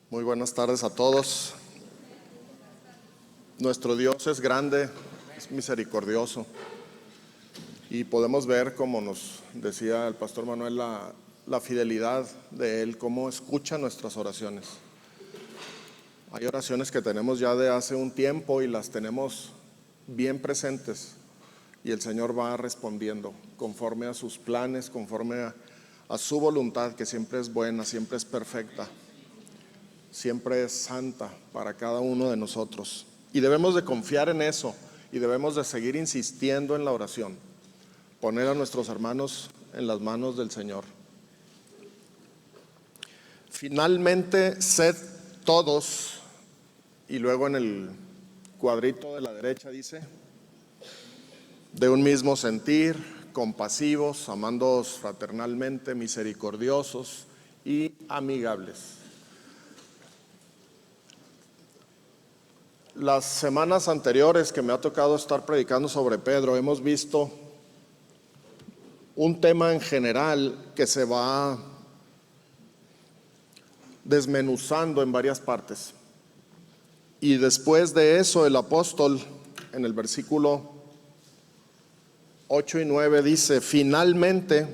Muy buenas tardes a todos. Nuestro Dios es grande, es misericordioso y podemos ver, como nos decía el pastor Manuel, la fidelidad de Él, cómo escucha nuestras oraciones. Hay oraciones que tenemos ya de hace un tiempo y las tenemos bien presentes y el Señor va respondiendo conforme a sus planes, conforme a su voluntad, que siempre es buena, siempre es perfecta, siempre es santa para cada uno de nosotros. Y debemos de confiar en eso y debemos de seguir insistiendo en la oración, poner a nuestros hermanos en las manos del Señor. Finalmente, sed todos, y luego en el cuadrito de la derecha dice, de un mismo sentir, compasivos, amándoos fraternalmente, misericordiosos y amigables. Las semanas anteriores que me ha tocado estar predicando sobre Pedro, hemos visto un tema en general que se va desmenuzando en varias partes. Y después de eso, el apóstol, en el versículo 8 y 9 dice: finalmente,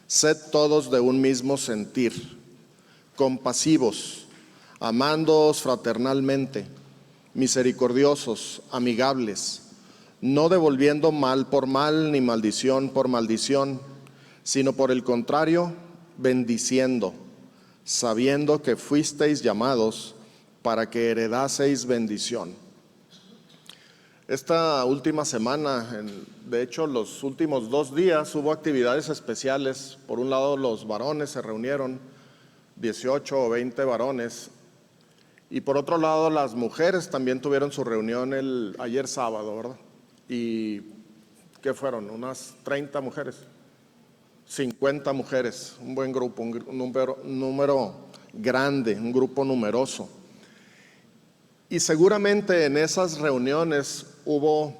sed todos de un mismo sentir, compasivos, amándoos fraternalmente, misericordiosos, amigables, no devolviendo mal por mal ni maldición por maldición, sino por el contrario, bendiciendo, sabiendo que fuisteis llamados para que heredaseis bendición. Esta última semana, de hecho los últimos 2 días, hubo actividades especiales. Por un lado, los varones se reunieron, 18 o 20 varones, y por otro lado las mujeres también tuvieron su reunión ayer sábado, ¿verdad? Y ¿qué fueron? Unas 30 mujeres, 50 mujeres, un buen grupo, un número grande, un grupo numeroso. Y seguramente en esas reuniones hubo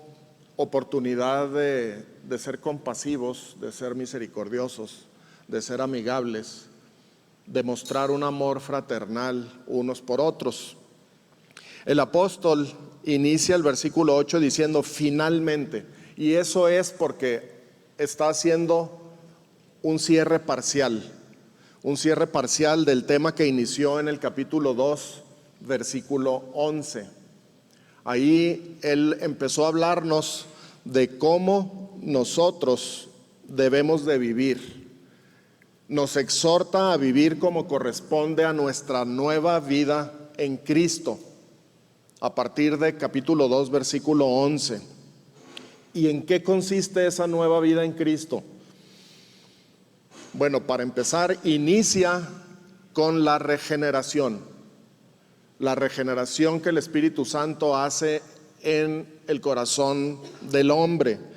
oportunidad de ser compasivos, de ser misericordiosos, de ser amigables, de mostrar un amor fraternal unos por otros. El apóstol inicia el versículo 8 diciendo finalmente, y eso es porque está haciendo un cierre parcial del tema que inició en el capítulo 2, versículo 11. Ahí él empezó a hablarnos de cómo nosotros debemos de vivir. Nos exhorta a vivir como corresponde a nuestra nueva vida en Cristo, a partir de capítulo 2, versículo 11. ¿Y en qué consiste esa nueva vida en Cristo? Bueno, para empezar, inicia con la regeneración que el Espíritu Santo hace en el corazón del hombre.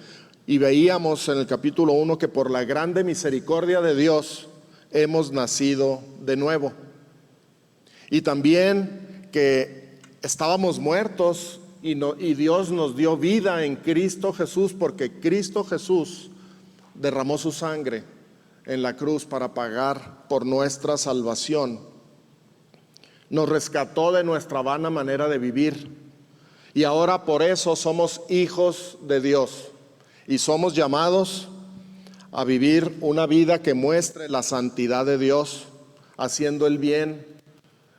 Y veíamos en el capítulo 1 que por la grande misericordia de Dios hemos nacido de nuevo. Y también que estábamos muertos y Dios nos dio vida en Cristo Jesús, porque Cristo Jesús derramó su sangre en la cruz para pagar por nuestra salvación. Nos rescató de nuestra vana manera de vivir y ahora por eso somos hijos de Dios y somos llamados a vivir una vida que muestre la santidad de Dios, haciendo el bien,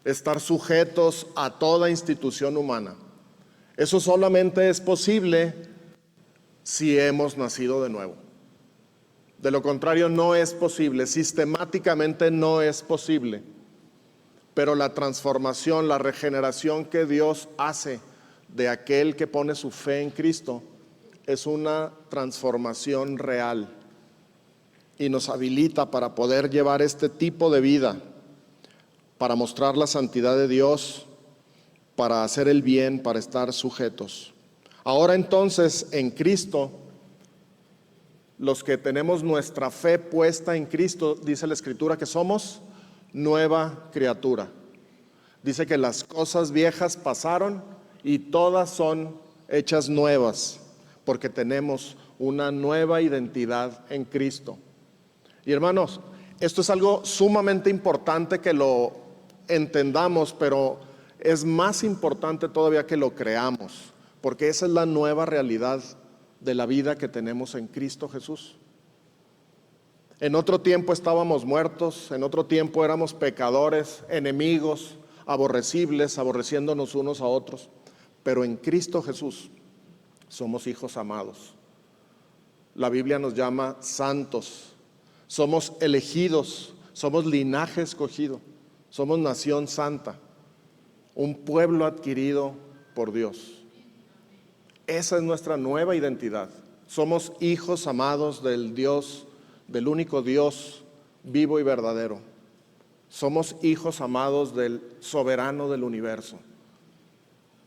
estar sujetos a toda institución humana. Eso solamente es posible si hemos nacido de nuevo. De lo contrario, no es posible, sistemáticamente no es posible. Pero la transformación, la regeneración que Dios hace de aquel que pone su fe en Cristo es una transformación real y nos habilita para poder llevar este tipo de vida, para mostrar la santidad de Dios, para hacer el bien, para estar sujetos. Ahora entonces, en Cristo, los que tenemos nuestra fe puesta en Cristo, dice la Escritura que somos nueva criatura. Dice que las cosas viejas pasaron y todas son hechas nuevas, porque tenemos una nueva identidad en Cristo. Y hermanos, esto es algo sumamente importante que lo entendamos, pero es más importante todavía que lo creamos, porque esa es la nueva realidad de la vida que tenemos en Cristo Jesús. En otro tiempo estábamos muertos, en otro tiempo éramos pecadores, enemigos, aborrecibles, aborreciéndonos unos a otros, pero en Cristo Jesús somos hijos amados. La Biblia nos llama santos, somos elegidos, somos linaje escogido, somos nación santa, un pueblo adquirido por Dios. Esa es nuestra nueva identidad. Somos hijos amados del Dios, del único Dios vivo y verdadero. Somos hijos amados del soberano del universo,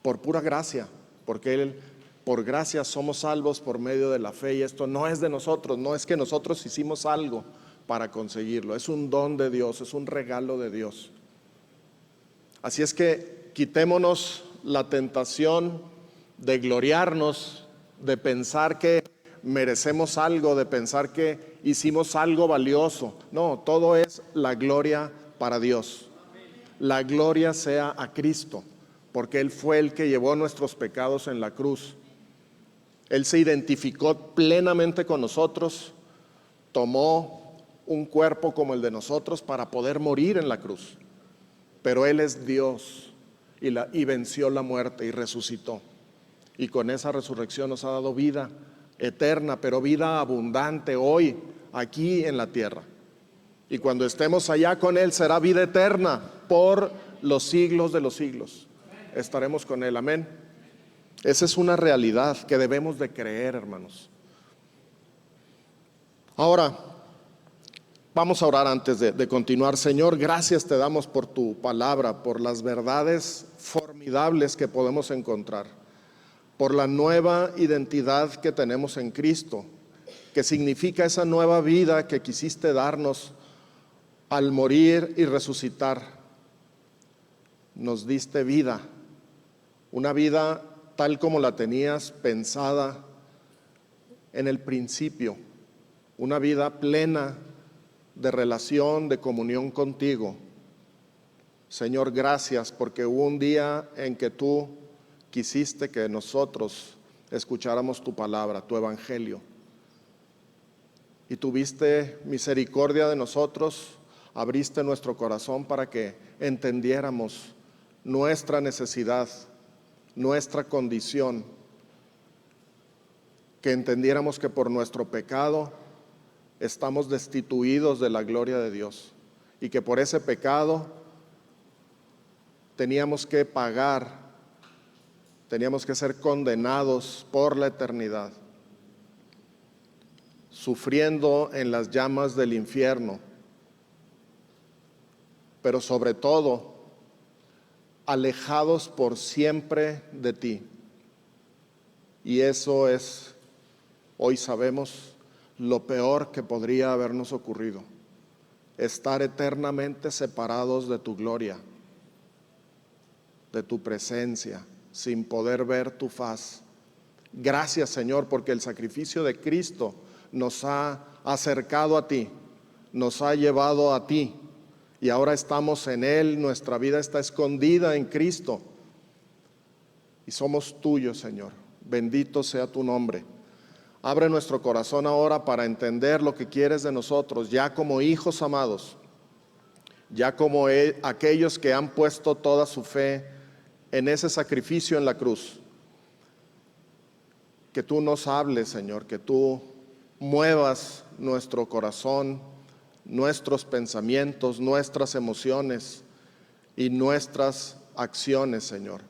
por pura gracia, porque Él, por gracia somos salvos por medio de la fe, y esto no es de nosotros, no es que nosotros hicimos algo para conseguirlo, es un don de Dios, es un regalo de Dios. Así es que quitémonos la tentación de gloriarnos, de pensar que merecemos algo, de pensar que hicimos algo valioso. No, todo es la gloria para Dios. La gloria sea a Cristo, porque Él fue el que llevó nuestros pecados en la cruz. Él se identificó plenamente con nosotros, tomó un cuerpo como el de nosotros para poder morir en la cruz. Pero Él es Dios y venció la muerte y resucitó. Y con esa resurrección nos ha dado vida eterna, pero vida abundante hoy, aquí en la tierra. Y cuando estemos allá con Él será vida eterna por los siglos de los siglos. Estaremos con Él, amén. Esa es una realidad que debemos de creer, hermanos. Ahora, vamos a orar antes de continuar. Señor, gracias te damos por tu palabra, por las verdades formidables que podemos encontrar, por la nueva identidad que tenemos en Cristo, que significa esa nueva vida que quisiste darnos al morir y resucitar. Nos diste vida, una vida tal como la tenías pensada en el principio, una vida plena de relación, de comunión contigo. Señor, gracias porque hubo un día en que tú quisiste que nosotros escucháramos tu palabra, tu evangelio, y tuviste misericordia de nosotros, abriste nuestro corazón para que entendiéramos nuestra necesidad, nuestra condición, que entendiéramos que por nuestro pecado estamos destituidos de la gloria de Dios y que por ese pecado teníamos que pagar, teníamos que ser condenados por la eternidad, sufriendo en las llamas del infierno, pero sobre todo alejados por siempre de ti. Y eso es, hoy sabemos, lo peor que podría habernos ocurrido: estar eternamente separados de tu gloria, de tu presencia, sin poder ver tu faz. Gracias, Señor, porque el sacrificio de Cristo nos ha acercado a ti, nos ha llevado a ti, y ahora estamos en Él, nuestra vida está escondida en Cristo y somos tuyos, Señor. Bendito sea tu nombre. Abre nuestro corazón ahora para entender lo que quieres de nosotros, ya como hijos amados, ya como aquellos que han puesto toda su fe en ese sacrificio en la cruz. Que tú nos hables, Señor, que tú muevas nuestro corazón, nuestros pensamientos, nuestras emociones y nuestras acciones, Señor,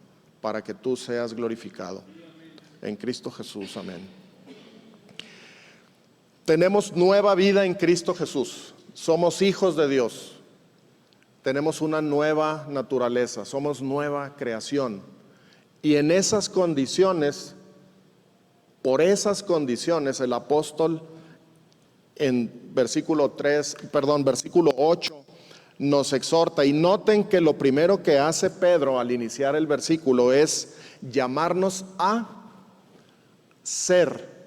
para que tú seas glorificado. En Cristo Jesús, amén. Tenemos nueva vida en Cristo Jesús. Somos hijos de Dios. Tenemos una nueva naturaleza, somos nueva creación. Y en esas condiciones, por esas condiciones, el apóstol en versículo 8 nos exhorta. Y noten que lo primero que hace Pedro al iniciar el versículo es llamarnos a ser.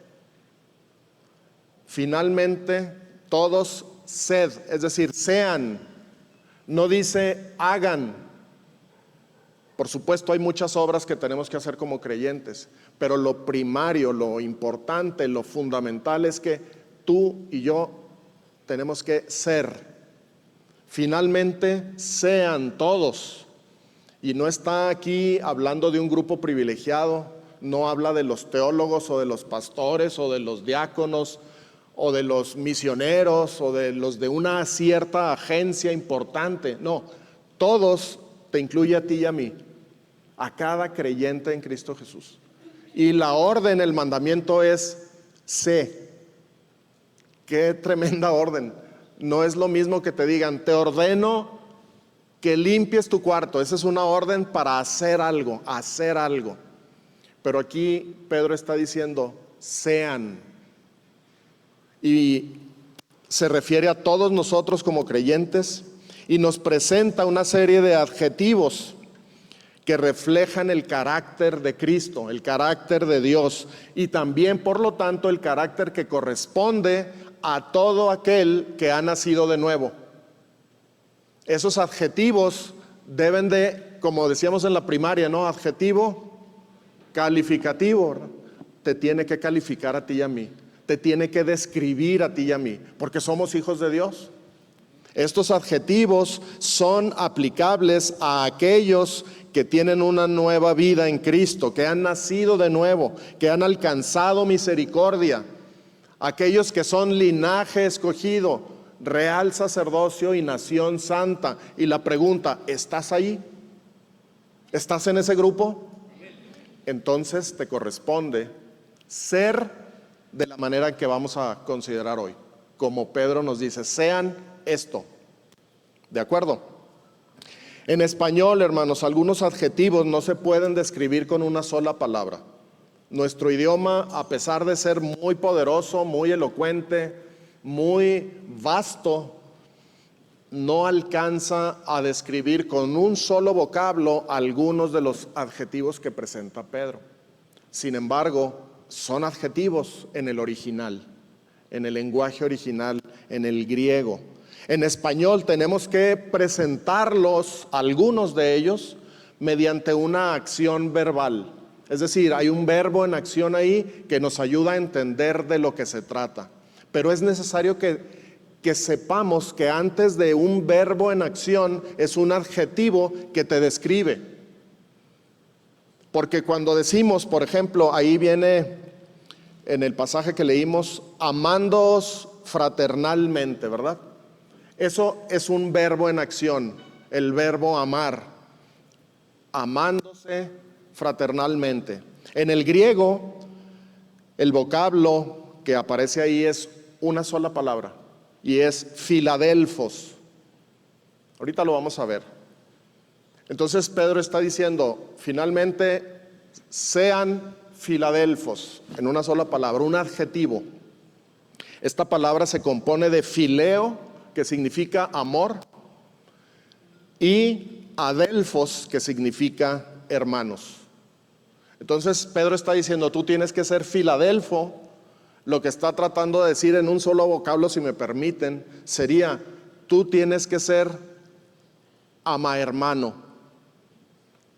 Finalmente, todos sed, es decir, sean. No dice hagan. Por supuesto, hay muchas obras que tenemos que hacer como creyentes, pero lo primario, lo importante, lo fundamental es que tú y yo tenemos que ser. Finalmente, sean todos. Y no está aquí hablando de un grupo privilegiado, no habla de los teólogos o de los pastores o de los diáconos o de los misioneros o de los de una cierta agencia importante. No, todos, te incluye a ti y a mí, a cada creyente en Cristo Jesús. Y la orden, el mandamiento es sé. Qué tremenda orden. No es lo mismo que te digan, te ordeno que limpies tu cuarto. Esa es una orden para hacer algo, hacer algo. Pero aquí Pedro está diciendo, sean. Y se refiere a todos nosotros como creyentes y nos presenta una serie de adjetivos que reflejan el carácter de Cristo, el carácter de Dios y también, por lo tanto, el carácter que corresponde a todo aquel que ha nacido de nuevo. Esos adjetivos deben de, como decíamos en la primaria, ¿no? Adjetivo calificativo, ¿verdad? Te tiene que calificar a ti y a mí, te tiene que describir a ti y a mí, porque somos hijos de Dios. Estos adjetivos son aplicables a aquellos que tienen una nueva vida en Cristo, que han nacido de nuevo, que han alcanzado misericordia, aquellos que son linaje escogido, real sacerdocio y nación santa. Y la pregunta, ¿estás ahí? ¿Estás en ese grupo? Entonces te corresponde ser de la manera que vamos a considerar hoy. Como Pedro nos dice, sean esto. ¿De acuerdo? En español, hermanos, algunos adjetivos no se pueden describir con una sola palabra. Nuestro idioma, a pesar de ser muy poderoso, muy elocuente, muy vasto, no alcanza a describir con un solo vocablo algunos de los adjetivos que presenta Pedro. Sin embargo, son adjetivos en el original, en el lenguaje original, en el griego. En español tenemos que presentarlos, algunos de ellos, mediante una acción verbal. Es decir, hay un verbo en acción ahí que nos ayuda a entender de lo que se trata. Pero es necesario que sepamos que antes de un verbo en acción es un adjetivo que te describe. Porque cuando decimos, por ejemplo, ahí viene en el pasaje que leímos, amándoos fraternalmente, ¿verdad? Eso es un verbo en acción, el verbo amar, amándose fraternalmente. En el griego, el vocablo que aparece ahí es una sola palabra y es Filadelfos. Ahorita lo vamos a ver. Entonces Pedro está diciendo, finalmente, sean Filadelfos, en una sola palabra, un adjetivo. Esta palabra se compone de fileo, que significa amor, y adelfos, que significa hermanos. Entonces Pedro está diciendo, tú tienes que ser Filadelfo. Lo que está tratando de decir en un solo vocablo, si me permiten, sería, tú tienes que ser amahermano.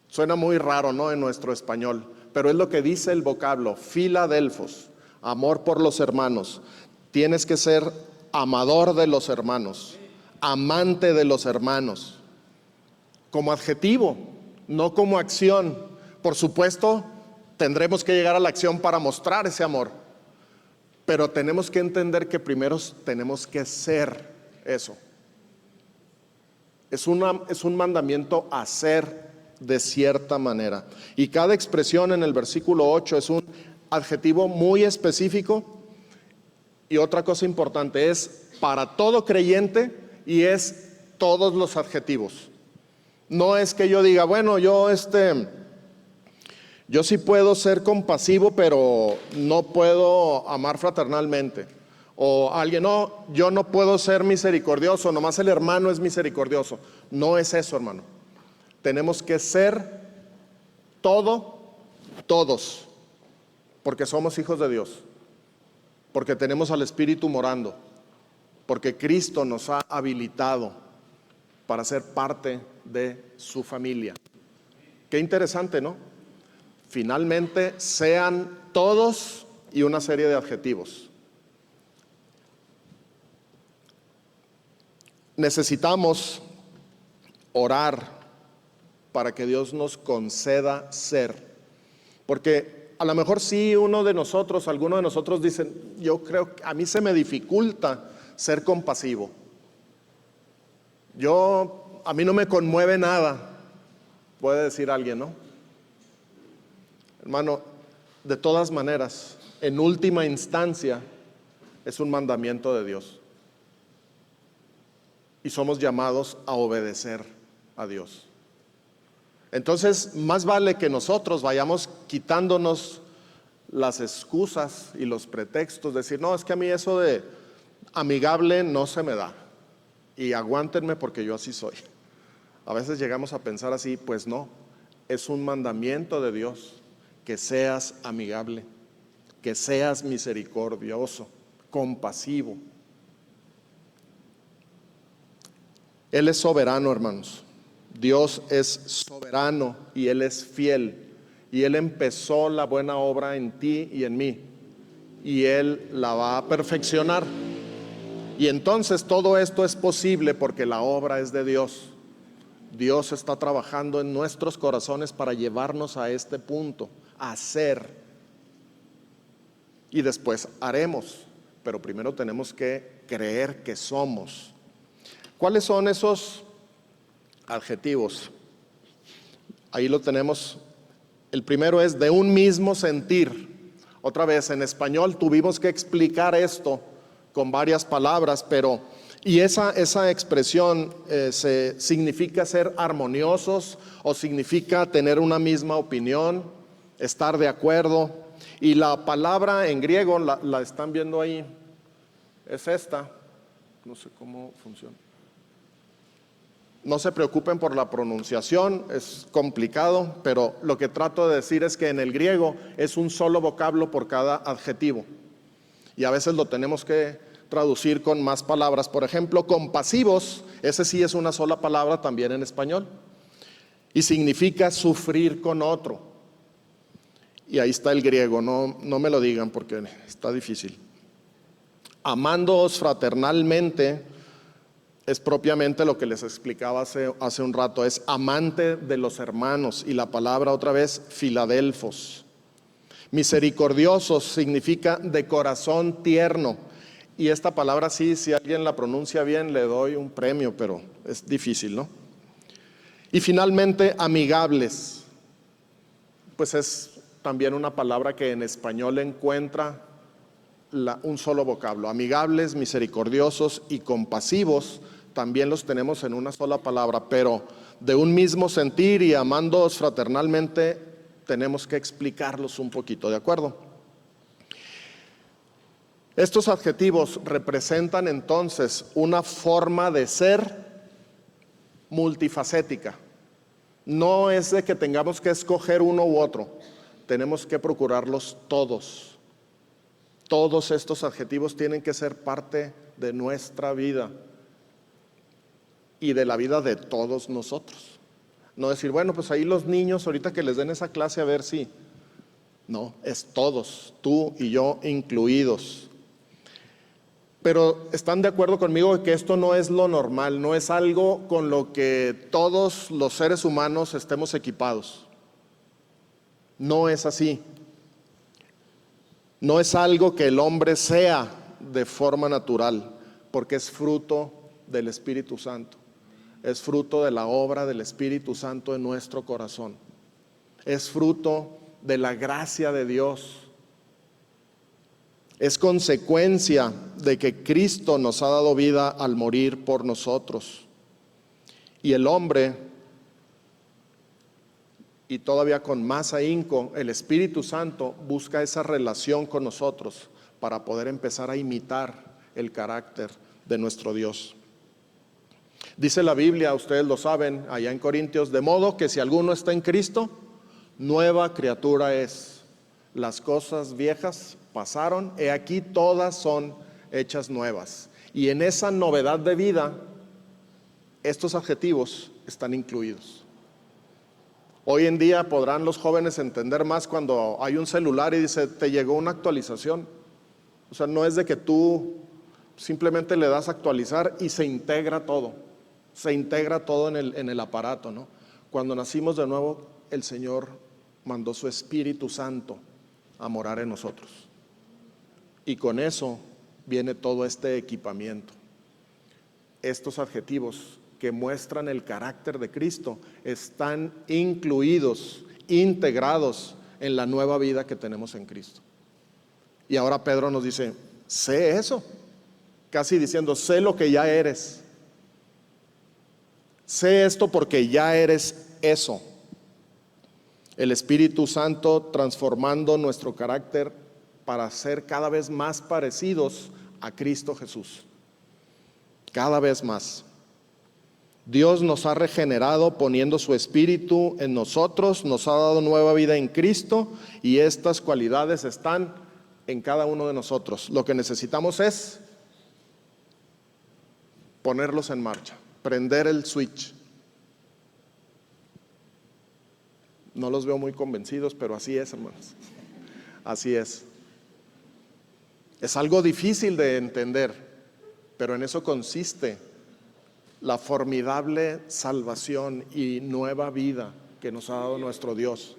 Suena muy raro, ¿no?, en nuestro español, pero es lo que dice el vocablo, Filadelfos, amor por los hermanos. Tienes que ser amador de los hermanos, amante de los hermanos, como adjetivo, no como acción. Por supuesto, tendremos que llegar a la acción para mostrar ese amor, pero tenemos que entender que primero tenemos que ser eso. Es un mandamiento a ser de cierta manera. Y cada expresión en el versículo 8 es un adjetivo muy específico. Y otra cosa importante, es para todo creyente y es todos los adjetivos. No es que yo diga, bueno, yo sí puedo ser compasivo, pero no puedo amar fraternalmente. O alguien, no, yo no puedo ser misericordioso, nomás el hermano es misericordioso. No es eso, hermano. Tenemos que ser todos, porque somos hijos de Dios, porque tenemos al Espíritu morando, porque Cristo nos ha habilitado para ser parte de su familia. Qué interesante, ¿no? Finalmente, sean todos y una serie de adjetivos. Necesitamos orar para que Dios nos conceda ser. Porque a lo mejor sí alguno de nosotros dicen, yo creo que a mí se me dificulta ser compasivo. A mí no me conmueve nada, puede decir alguien, ¿no? Hermano, de todas maneras, en última instancia, es un mandamiento de Dios. Y somos llamados a obedecer a Dios. Entonces, más vale que nosotros vayamos quitándonos las excusas y los pretextos, decir, no, es que a mí eso de amigable no se me da. Y aguántenme porque yo así soy. A veces llegamos a pensar así, pues no, es un mandamiento de Dios que seas amigable, que seas misericordioso, compasivo. Él es soberano, hermanos. Dios es soberano y Él es fiel. Y Él empezó la buena obra en ti y en mí. Y Él la va a perfeccionar. Y entonces todo esto es posible porque la obra es de Dios. Dios está trabajando en nuestros corazones para llevarnos a este punto, a ser. Y después haremos, pero primero tenemos que creer que somos. ¿Cuáles son esos adjetivos? Ahí lo tenemos. El primero es de un mismo sentir. Otra vez, en español tuvimos que explicar esto con varias palabras, y esa expresión significa ser armoniosos o significa tener una misma opinión, estar de acuerdo. Y la palabra en griego, la están viendo ahí, es esta. No sé cómo funciona. No se preocupen por la pronunciación, es complicado, pero lo que trato de decir es que en el griego es un solo vocablo por cada adjetivo. Y a veces lo tenemos que traducir con más palabras. Por ejemplo, compasivos, ese sí es una sola palabra también en español. Y significa sufrir con otro. Y ahí está el griego, no me lo digan porque está difícil. Amándoos fraternalmente es propiamente lo que les explicaba hace un rato, es amante de los hermanos, y la palabra otra vez, filadelfos. Misericordiosos significa de corazón tierno, y esta palabra sí, si alguien la pronuncia bien le doy un premio, pero es difícil, ¿no? Y finalmente, amigables, pues es también una palabra que en español encuentra un solo vocablo. Amigables, misericordiosos y compasivos también los tenemos en una sola palabra, pero de un mismo sentir y amándoos fraternalmente tenemos que explicarlos un poquito, ¿de acuerdo? Estos adjetivos representan entonces una forma de ser multifacética. No es de que tengamos que escoger uno u otro, tenemos que procurarlos todos. Todos estos adjetivos tienen que ser parte de nuestra vida y de la vida de todos nosotros. No decir, bueno, pues ahí los niños, ahorita que les den esa clase a ver si. No, es todos, tú y yo incluidos. Pero ¿están de acuerdo conmigo que esto no es lo normal, no es algo con lo que todos los seres humanos estemos equipados? No es así. No es algo que el hombre sea de forma natural, porque es fruto del Espíritu Santo. Es fruto de la obra del Espíritu Santo en nuestro corazón. Es fruto de la gracia de Dios. Es consecuencia de que Cristo nos ha dado vida al morir por nosotros. Y el hombre, y todavía con más ahínco, el Espíritu Santo busca esa relación con nosotros para poder empezar a imitar el carácter de nuestro Dios. Dice la Biblia, ustedes lo saben, allá en Corintios, de modo que si alguno está en Cristo, nueva criatura es. Las cosas viejas pasaron, he aquí todas son hechas nuevas. Y en esa novedad de vida estos adjetivos están incluidos. Hoy en día podrán los jóvenes entender más cuando hay un celular y dice, te llegó una actualización. O sea, no es de que tú simplemente le das a actualizar y se integra todo. Se integra todo en el aparato, ¿no? Cuando nacimos de nuevo, el Señor mandó su Espíritu Santo a morar en nosotros. Y con eso viene todo este equipamiento. Estos adjetivos que muestran el carácter de Cristo están incluidos, integrados en la nueva vida que tenemos en Cristo. Y ahora Pedro nos dice, sé eso, casi diciendo, sé lo que ya eres. Sé esto porque ya eres eso. El Espíritu Santo transformando nuestro carácter para ser cada vez más parecidos a Cristo Jesús. Cada vez más. Dios nos ha regenerado poniendo su Espíritu en nosotros, nos ha dado nueva vida en Cristo y estas cualidades están en cada uno de nosotros. Lo que necesitamos es ponerlos en marcha, prender el switch. No los veo muy convencidos, pero así es, hermanos. Así es. Es algo difícil de entender, pero en eso consiste la formidable salvación y nueva vida que nos ha dado nuestro Dios.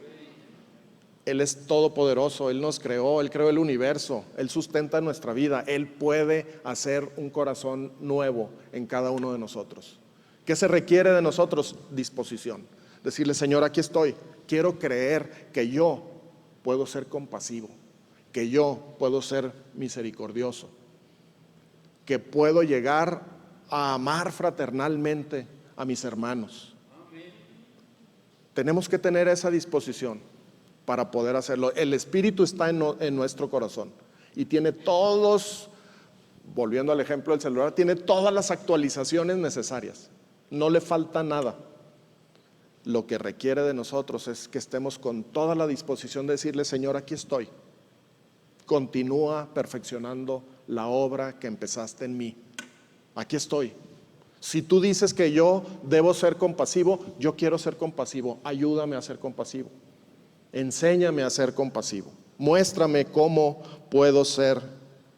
Él es todopoderoso, Él nos creó, Él creó el universo, Él sustenta nuestra vida, Él puede hacer un corazón nuevo en cada uno de nosotros. ¿Qué se requiere de nosotros? Disposición. Decirle, Señor, aquí estoy, quiero creer que yo puedo ser compasivo, que yo puedo ser misericordioso, que puedo llegar a amar fraternalmente a mis hermanos. Tenemos que tener esa disposición para poder hacerlo. El Espíritu está en nuestro corazón y tiene todos, volviendo al ejemplo del celular, tiene todas las actualizaciones necesarias. No le falta nada. Lo que requiere de nosotros es que estemos con toda la disposición de decirle, Señor, aquí estoy. Continúa perfeccionando la obra que empezaste en mí. Aquí estoy. Si tú dices que yo debo ser compasivo, yo quiero ser compasivo. Ayúdame a ser compasivo. Enséñame a ser compasivo. Muéstrame cómo puedo ser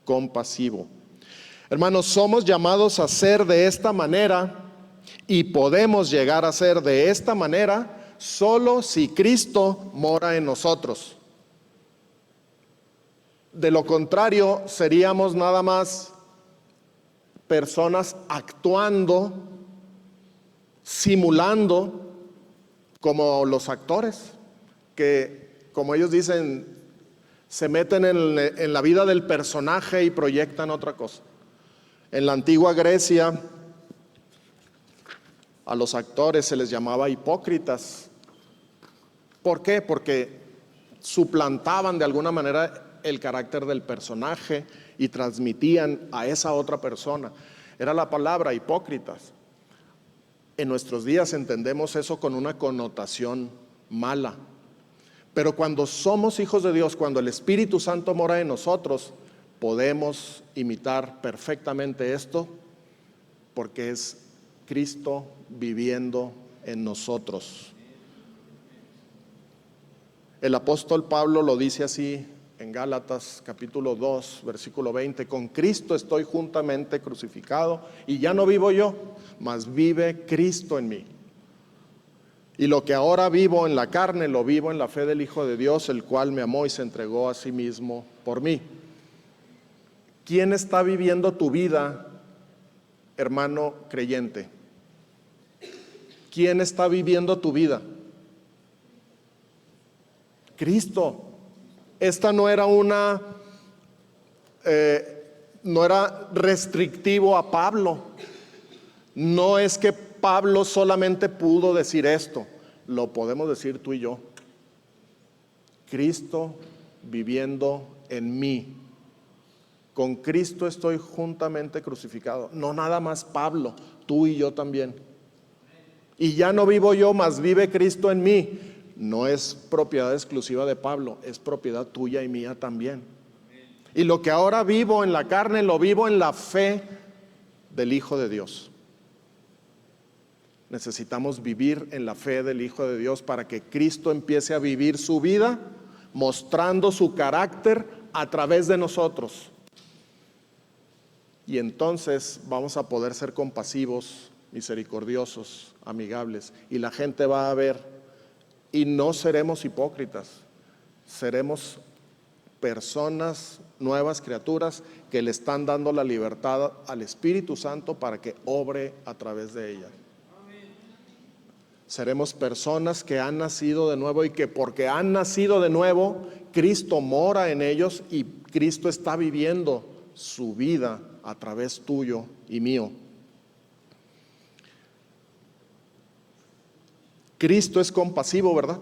compasivo. Hermanos, somos llamados a ser de esta manera y podemos llegar a ser de esta manera solo si Cristo mora en nosotros. De lo contrario, seríamos nada más personas actuando, simulando, como los actores, que como ellos dicen, se meten en la vida del personaje y proyectan otra cosa. En la antigua Grecia, a los actores se les llamaba hipócritas. ¿Por qué? Porque suplantaban de alguna manera el carácter del personaje y transmitían a esa otra persona. Era la palabra hipócritas. En nuestros días entendemos eso con una connotación mala. Pero cuando somos hijos de Dios, cuando el Espíritu Santo mora en nosotros, podemos imitar perfectamente esto, porque es Cristo viviendo en nosotros. El apóstol Pablo lo dice así en Gálatas capítulo 2, versículo 20, con Cristo estoy juntamente crucificado y ya no vivo yo, mas vive Cristo en mí. Y lo que ahora vivo en la carne, lo vivo en la fe del Hijo de Dios, el cual me amó y se entregó a sí mismo por mí. ¿Quién está viviendo tu vida, hermano creyente? ¿Quién está viviendo tu vida? Cristo. Esta no era no era restrictivo a Pablo. No es que Pablo solamente pudo decir esto, lo podemos decir tú y yo. Cristo viviendo en mí. Con Cristo estoy juntamente crucificado. No nada más Pablo, tú y yo también. Y ya no vivo yo, mas vive Cristo en mí. No es propiedad exclusiva de Pablo, es propiedad tuya y mía también. Y lo que ahora vivo en la carne, lo vivo en la fe del Hijo de Dios. Necesitamos vivir en la fe del Hijo de Dios para que Cristo empiece a vivir su vida, mostrando su carácter a través de nosotros. Y entonces vamos a poder ser compasivos, misericordiosos, amigables. Y la gente va a ver, y no seremos hipócritas, seremos personas, nuevas criaturas que le están dando la libertad al Espíritu Santo para que obre a través de ellas. Seremos personas que han nacido de nuevo y que porque han nacido de nuevo, Cristo mora en ellos y Cristo está viviendo su vida a través tuyo y mío. Cristo es compasivo, ¿verdad?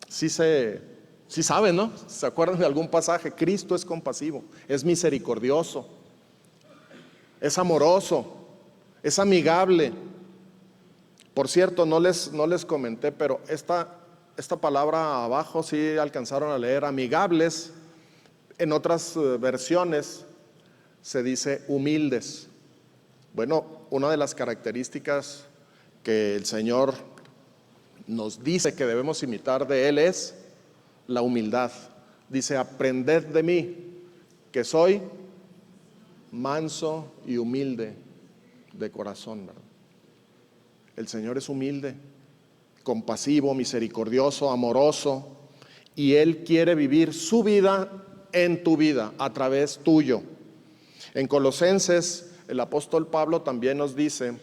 Sí saben, ¿no? ¿Se acuerdan de algún pasaje? Cristo es compasivo, es misericordioso, es amoroso, es amigable. Por cierto, no les comenté, pero esta palabra abajo sí alcanzaron a leer, amigables. En otras versiones se dice humildes. Bueno, una de las características que el Señor nos dice que debemos imitar de Él es la humildad. Dice, aprended de mí, que soy manso y humilde de corazón, ¿verdad? El Señor es humilde, compasivo, misericordioso, amoroso, y Él quiere vivir su vida en tu vida, a través tuyo. En Colosenses, el apóstol Pablo también nos dice,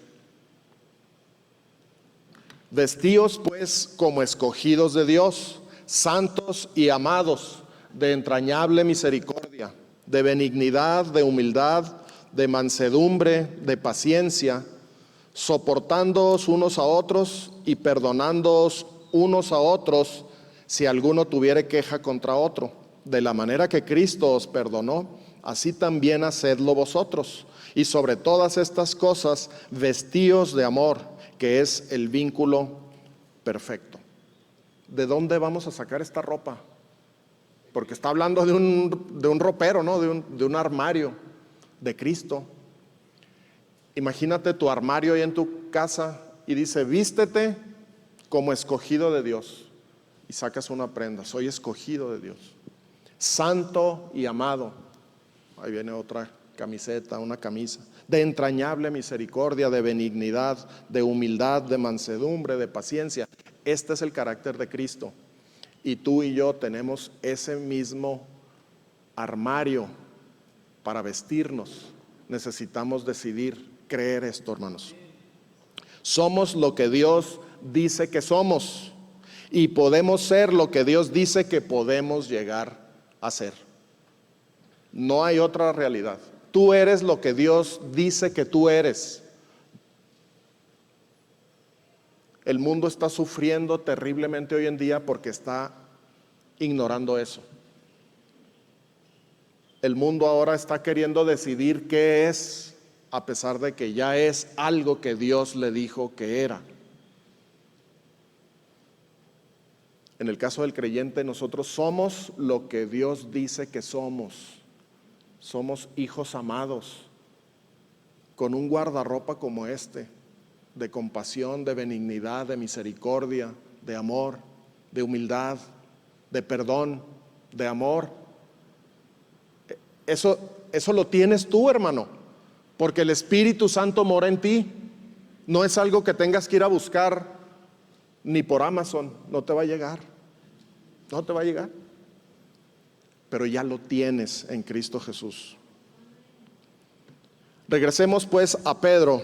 vestíos pues como escogidos de Dios, santos y amados, de entrañable misericordia, de benignidad, de humildad, de mansedumbre, de paciencia, soportándoos unos a otros y perdonándoos unos a otros si alguno tuviere queja contra otro. De la manera que Cristo os perdonó, así también hacedlo vosotros. Y sobre todas estas cosas, vestíos de amor, que es el vínculo perfecto. ¿De dónde vamos a sacar esta ropa? Porque está hablando de un ropero, ¿no? De un armario de Cristo. Imagínate tu armario ahí en tu casa y dice, vístete como escogido de Dios. Y sacas una prenda, soy escogido de Dios. Santo y amado. Ahí viene otra camiseta, una camisa. De entrañable misericordia, de benignidad, de humildad, de mansedumbre, de paciencia. Este es el carácter de Cristo. Y tú y yo tenemos ese mismo armario para vestirnos. Necesitamos decidir creer esto, hermanos. Somos lo que Dios dice que somos y podemos ser lo que Dios dice que podemos llegar a ser. No hay otra realidad. Tú eres lo que Dios dice que tú eres. El mundo está sufriendo terriblemente hoy en día porque está ignorando eso. El mundo ahora está queriendo decidir qué es, a pesar de que ya es algo que Dios le dijo que era. En el caso del creyente, nosotros somos lo que Dios dice que somos. Somos hijos amados, con un guardarropa como este, de compasión, de benignidad, de misericordia, de amor, de humildad, de perdón, de amor. Eso lo tienes tú, hermano. Porque el Espíritu Santo mora en ti. No es algo que tengas que ir a buscar ni por Amazon. No te va a llegar. No te va a llegar. Pero ya lo tienes en Cristo Jesús. Regresemos pues a Pedro,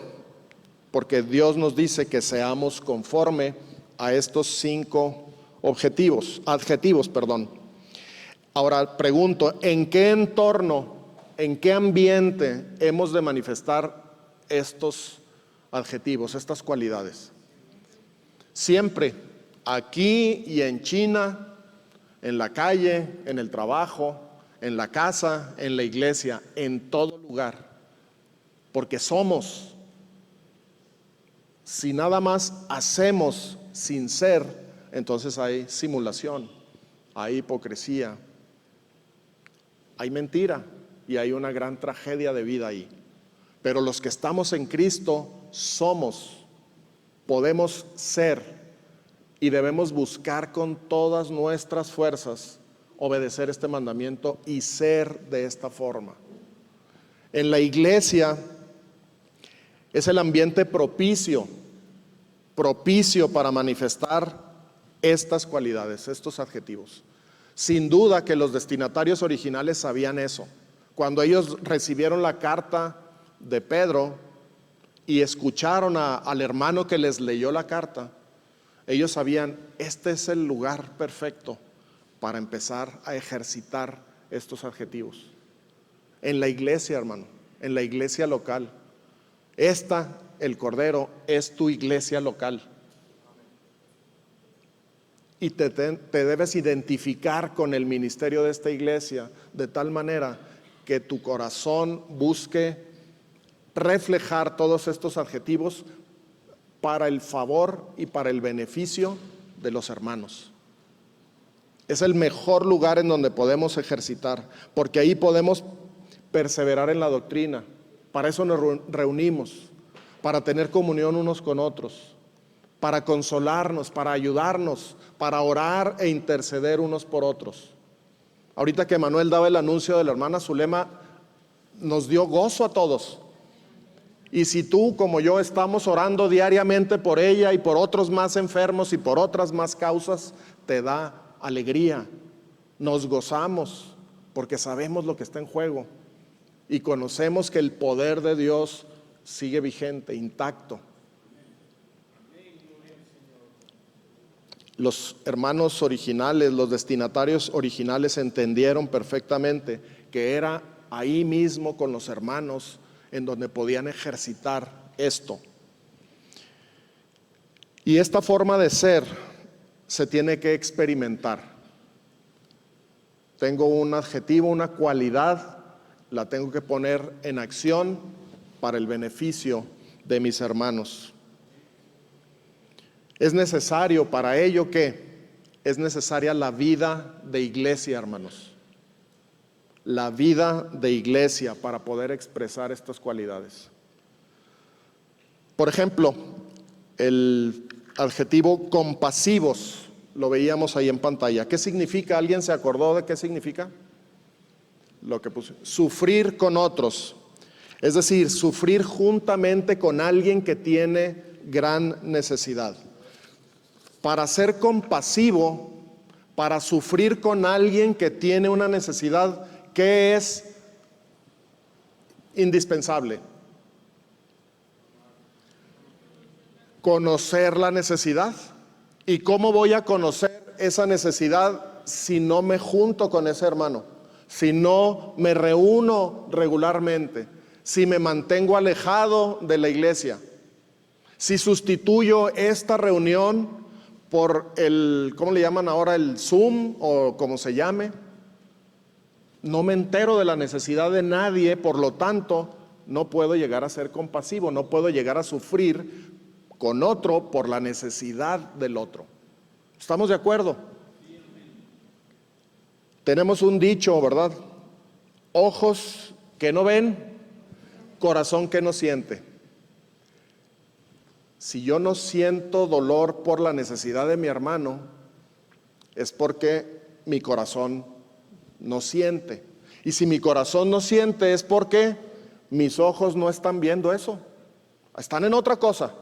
porque Dios nos dice que seamos conforme a estos 5 adjetivos. Ahora pregunto, ¿en qué entorno, en qué ambiente hemos de manifestar estos adjetivos, estas cualidades? Siempre, aquí y en China, en la calle, en el trabajo, en la casa, en la iglesia, en todo lugar. Porque somos. Si nada más hacemos sin ser, entonces hay simulación, hay hipocresía, hay mentira y hay una gran tragedia de vida ahí. Pero los que estamos en Cristo somos podemos ser y debemos buscar con todas nuestras fuerzas obedecer este mandamiento y ser de esta forma. En la iglesia es el ambiente propicio para manifestar estas cualidades, estos adjetivos. Sin duda que los destinatarios originales sabían eso. Cuando ellos recibieron la carta de Pedro y escucharon al hermano que les leyó la carta, ellos sabían, este es el lugar perfecto para empezar a ejercitar estos adjetivos. En la iglesia, hermano, en la iglesia local. El Cordero, es tu iglesia local. Y te debes identificar con el ministerio de esta iglesia de tal manera que tu corazón busque reflejar todos estos adjetivos para el favor y para el beneficio de los hermanos. Es el mejor lugar en donde podemos ejercitar, porque ahí podemos perseverar en la doctrina. Para eso nos reunimos, para tener comunión unos con otros, para consolarnos, para ayudarnos, para orar e interceder unos por otros. Ahorita que Manuel daba el anuncio de la hermana Zulema, nos dio gozo a todos. Y si tú como yo estamos orando diariamente por ella y por otros más enfermos y por otras más causas, te da alegría, nos gozamos porque sabemos lo que está en juego y conocemos que el poder de Dios sigue vigente, intacto. Los hermanos originales, los destinatarios originales entendieron perfectamente que era ahí mismo con los hermanos en donde podían ejercitar esto. Y esta forma de ser se tiene que experimentar. Tengo un adjetivo, una cualidad, la tengo que poner en acción para el beneficio de mis hermanos. Es necesario para ello que es necesaria la vida de iglesia, hermanos. La vida de iglesia para poder expresar estas cualidades. Por ejemplo, el adjetivo compasivos, lo veíamos ahí en pantalla. ¿Qué significa? ¿Alguien se acordó de qué significa? Lo que puse. Sufrir con otros. Es decir, sufrir juntamente con alguien que tiene gran necesidad. Para ser compasivo, para sufrir con alguien que tiene una necesidad, ¿qué es indispensable? Conocer la necesidad. ¿Y cómo voy a conocer esa necesidad si no me junto con ese hermano? Si no me reúno regularmente, si me mantengo alejado de la iglesia, si sustituyo esta reunión por ¿cómo le llaman ahora? El Zoom o como se llame. No me entero de la necesidad de nadie, por lo tanto, no puedo llegar a ser compasivo, no puedo llegar a sufrir con otro por la necesidad del otro. ¿Estamos de acuerdo? Tenemos un dicho, ¿verdad? Ojos que no ven, corazón que no siente. Si yo no siento dolor por la necesidad de mi hermano, es porque mi corazón no siente. Y si mi corazón no siente, es porque mis ojos no están viendo eso. Están en otra cosa.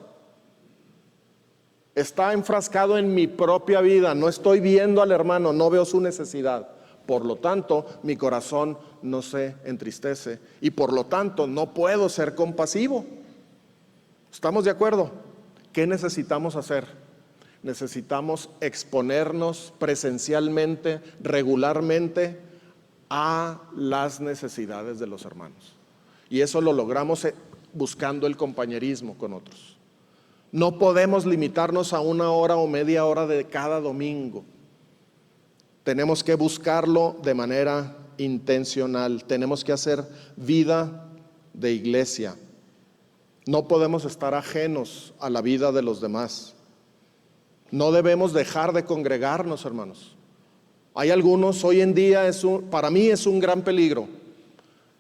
Está enfrascado en mi propia vida. No estoy viendo al hermano, no veo su necesidad. Por lo tanto, mi corazón no se entristece. Y por lo tanto, no puedo ser compasivo. ¿Estamos de acuerdo? ¿Qué necesitamos hacer? Necesitamos exponernos presencialmente, regularmente, a las necesidades de los hermanos. Y eso lo logramos buscando el compañerismo con otros. No podemos limitarnos a 1 hora o media hora de cada domingo. Tenemos que buscarlo de manera intencional. Tenemos que hacer vida de iglesia. No podemos estar ajenos a la vida de los demás. No debemos dejar de congregarnos, hermanos. Hay algunos, hoy en día para mí es un gran peligro.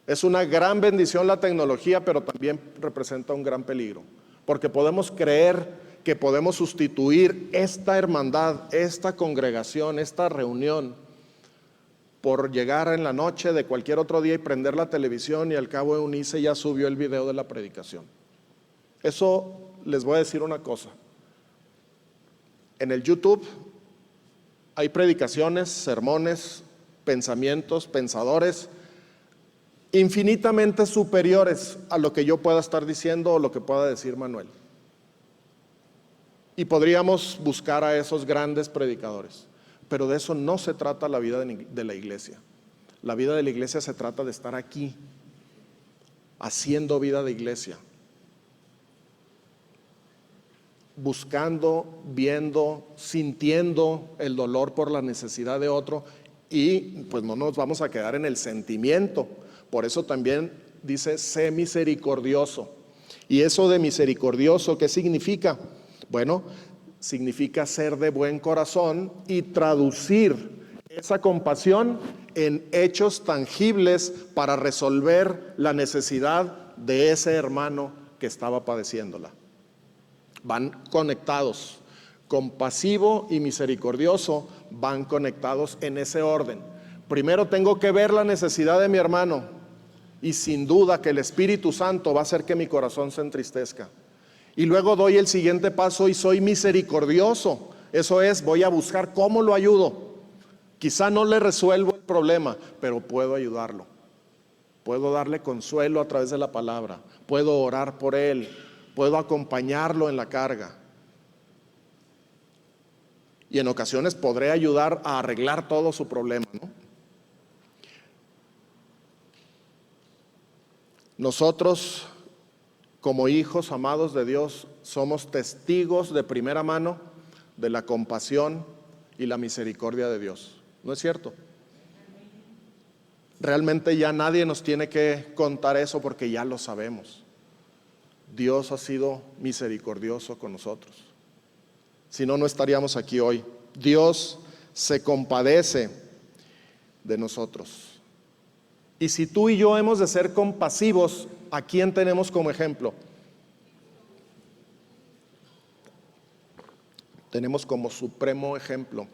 Es una gran bendición la tecnología, pero también representa un gran peligro. Porque podemos creer que podemos sustituir esta hermandad, esta congregación, esta reunión, por llegar en la noche de cualquier otro día y prender la televisión y al cabo de unirse ya subió el video de la predicación. Eso les voy a decir una cosa. En el YouTube hay predicaciones, sermones, pensamientos, pensadores infinitamente superiores a lo que yo pueda estar diciendo o lo que pueda decir Manuel. Y podríamos buscar a esos grandes predicadores. Pero de eso no se trata la vida de la iglesia. La vida de la iglesia se trata de estar aquí, haciendo vida de iglesia, buscando, viendo, sintiendo el dolor por la necesidad de otro, y pues no nos vamos a quedar en el sentimiento. Por eso también dice, sé misericordioso. Y eso de misericordioso, ¿qué significa? Bueno, significa ser de buen corazón y traducir esa compasión en hechos tangibles para resolver la necesidad de ese hermano que estaba padeciéndola. Van conectados. Compasivo y misericordioso van conectados en ese orden. Primero tengo que ver la necesidad de mi hermano y sin duda que el Espíritu Santo va a hacer que mi corazón se entristezca. Y luego doy el siguiente paso y soy misericordioso. Eso es, voy a buscar cómo lo ayudo. Quizá no le resuelvo el problema, pero puedo ayudarlo. Puedo darle consuelo a través de la palabra. Puedo orar por él. Puedo acompañarlo en la carga. Y en ocasiones podré ayudar a arreglar todo su problema, ¿no? Nosotros, como hijos amados de Dios, somos testigos de primera mano de la compasión y la misericordia de Dios. ¿No es cierto? Realmente ya nadie nos tiene que contar eso porque ya lo sabemos. Dios ha sido misericordioso con nosotros. Si no, no estaríamos aquí hoy. Dios se compadece de nosotros. Y si tú y yo hemos de ser compasivos, ¿a quién tenemos como ejemplo? Tenemos como supremo ejemplo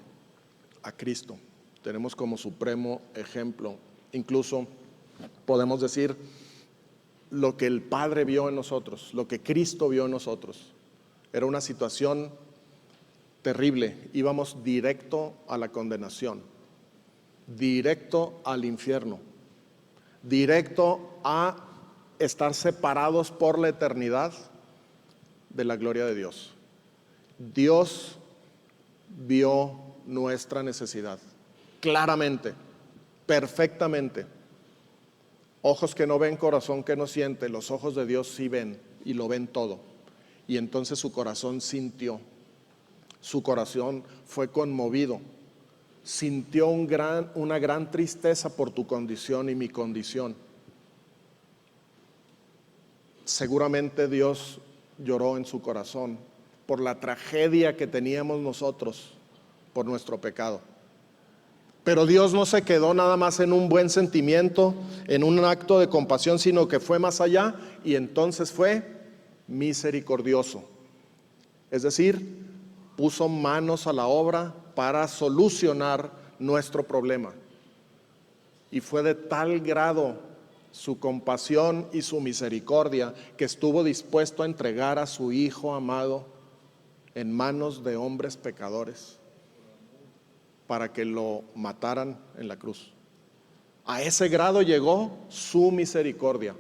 a Cristo. Tenemos como supremo ejemplo. Incluso podemos decir lo que el Padre vio en nosotros, lo que Cristo vio en nosotros. Era una situación terrible. Íbamos directo a la condenación, directo al infierno, directo a estar separados por la eternidad de la gloria de Dios. Dios vio nuestra necesidad claramente, perfectamente. Ojos que no ven, corazón que no siente. Los ojos de Dios sí ven y lo ven todo. Y entonces su corazón sintió, su corazón fue conmovido, sintió una gran tristeza por tu condición y mi condición. Seguramente Dios lloró en su corazón por la tragedia que teníamos nosotros por nuestro pecado. Pero Dios no se quedó nada más en un buen sentimiento, en un acto de compasión, sino que fue más allá y entonces fue misericordioso. Es decir, puso manos a la obra para solucionar nuestro problema. Y fue de tal grado su compasión y su misericordia que estuvo dispuesto a entregar a su Hijo amado en manos de hombres pecadores para que lo mataran en la cruz. A ese grado llegó su misericordia,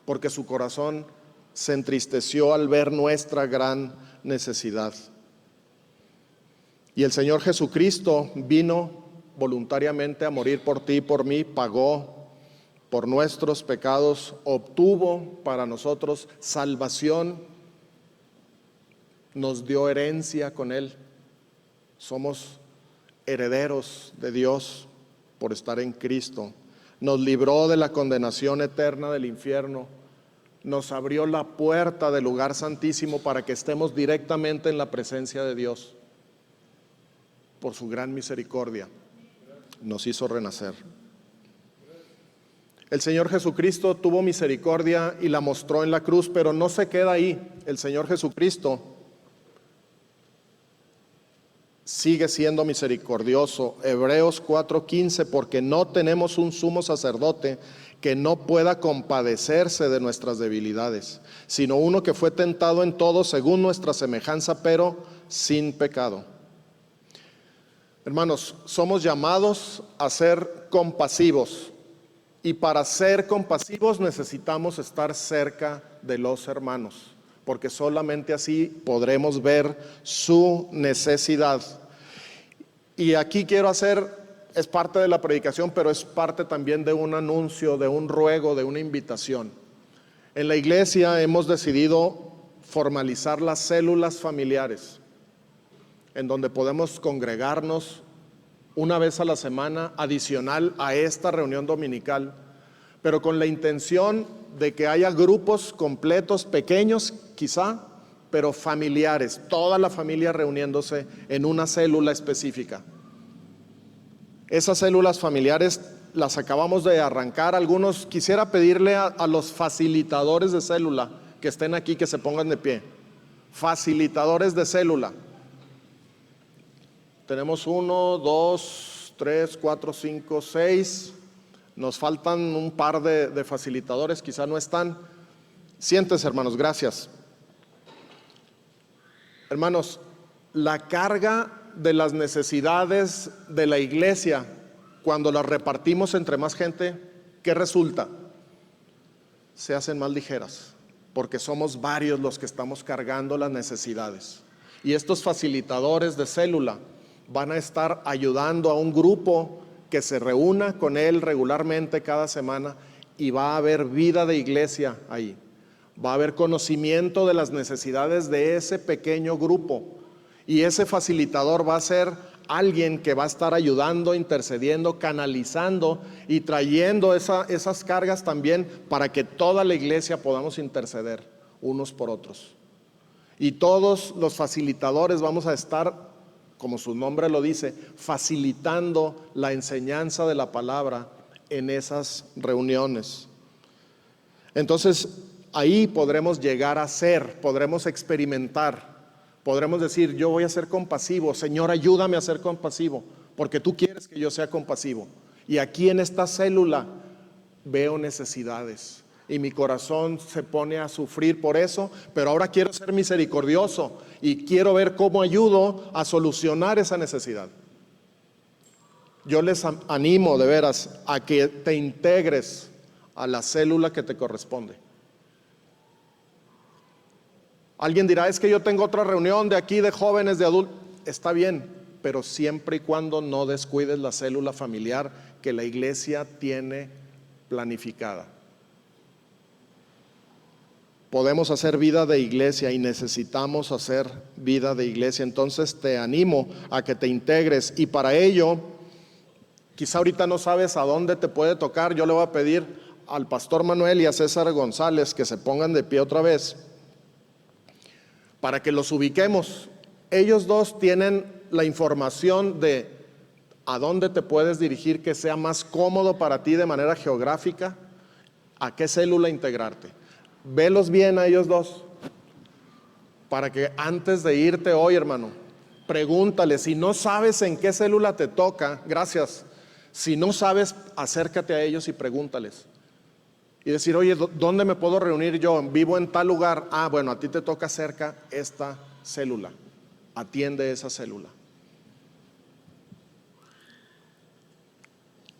porque su corazón se entristeció al ver nuestra gran necesidad. Y el Señor Jesucristo vino voluntariamente a morir por ti y por mí, pagó por nuestros pecados, obtuvo para nosotros salvación, nos dio herencia con Él. Somos herederos de Dios por estar en Cristo. Nos libró de la condenación eterna del infierno. Nos abrió la puerta del lugar santísimo para que estemos directamente en la presencia de Dios. Por su gran misericordia nos hizo renacer. El Señor Jesucristo tuvo misericordia y la mostró en la cruz, pero no se queda ahí. El Señor Jesucristo sigue siendo misericordioso. Hebreos 4:15, porque no tenemos un sumo sacerdote que no pueda compadecerse de nuestras debilidades, sino uno que fue tentado en todo según nuestra semejanza, pero sin pecado. Hermanos, somos llamados a ser compasivos, y para ser compasivos necesitamos estar cerca de los hermanos, porque solamente así podremos ver su necesidad. Y aquí quiero hacer, es parte de la predicación, pero es parte también de un anuncio, de un ruego, de una invitación. En la iglesia hemos decidido formalizar las células familiares, en donde podemos congregarnos una vez a la semana, adicional a esta reunión dominical, pero con la intención de que haya grupos completos, pequeños quizá, pero familiares, toda la familia reuniéndose en una célula específica. Esas células familiares las acabamos de arrancar. Algunos, quisiera pedirle a los facilitadores de célula que estén aquí, que se pongan de pie. Facilitadores de célula. Tenemos 1, 2, 3, 4, 5, 6. Nos faltan un par de facilitadores, quizá no están. Siéntense, hermanos, gracias. Hermanos, la carga de las necesidades de la iglesia, cuando las repartimos entre más gente, ¿qué resulta? Se hacen más ligeras, porque somos varios los que estamos cargando las necesidades. Y estos facilitadores de célula van a estar ayudando a un grupo que se reúna con él regularmente cada semana, y va a haber vida de iglesia ahí. Va a haber conocimiento de las necesidades de ese pequeño grupo, y ese facilitador va a ser alguien que va a estar ayudando, intercediendo, canalizando y trayendo esas cargas también, para que toda la iglesia podamos interceder unos por otros. Y todos los facilitadores vamos a estar, como su nombre lo dice, facilitando la enseñanza de la palabra en esas reuniones. Entonces, ahí podremos llegar a ser, podremos experimentar, podremos decir: yo voy a ser compasivo, Señor, ayúdame a ser compasivo, porque tú quieres que yo sea compasivo. Y aquí en esta célula veo necesidades, y mi corazón se pone a sufrir por eso, pero ahora quiero ser misericordioso y quiero ver cómo ayudo a solucionar esa necesidad. Yo les animo de veras a que te integres a la célula que te corresponde. Alguien dirá: es que yo tengo otra reunión de aquí de jóvenes, de adultos. Está bien, pero siempre y cuando no descuides la célula familiar que la iglesia tiene planificada. Podemos hacer vida de iglesia y necesitamos hacer vida de iglesia. Entonces te animo a que te integres, y para ello, quizá ahorita no sabes a dónde te puede tocar. Yo le voy a pedir al pastor Manuel y a César González que se pongan de pie otra vez, para que los ubiquemos. Ellos dos tienen la información de a dónde te puedes dirigir, que sea más cómodo para ti de manera geográfica, a qué célula integrarte. Velos bien a ellos dos, para que antes de irte hoy, hermano, pregúntale. Si no sabes en qué célula te toca, gracias. Si no sabes, acércate a ellos y pregúntales. Y decir: oye, ¿dónde me puedo reunir yo? Vivo en tal lugar. Ah, bueno, a ti te toca cerca esta célula. Atiende esa célula.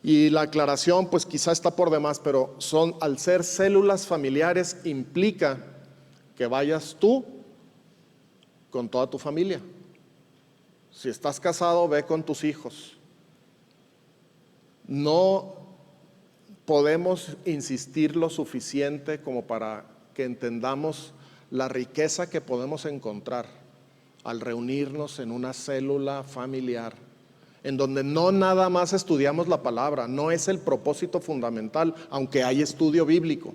Y la aclaración, pues quizá está por demás, pero al ser células familiares, implica que vayas tú con toda tu familia. Si estás casado, ve con tus hijos. No podemos insistir lo suficiente como para que entendamos la riqueza que podemos encontrar al reunirnos en una célula familiar, en donde no nada más estudiamos la palabra, no es el propósito fundamental, aunque hay estudio bíblico,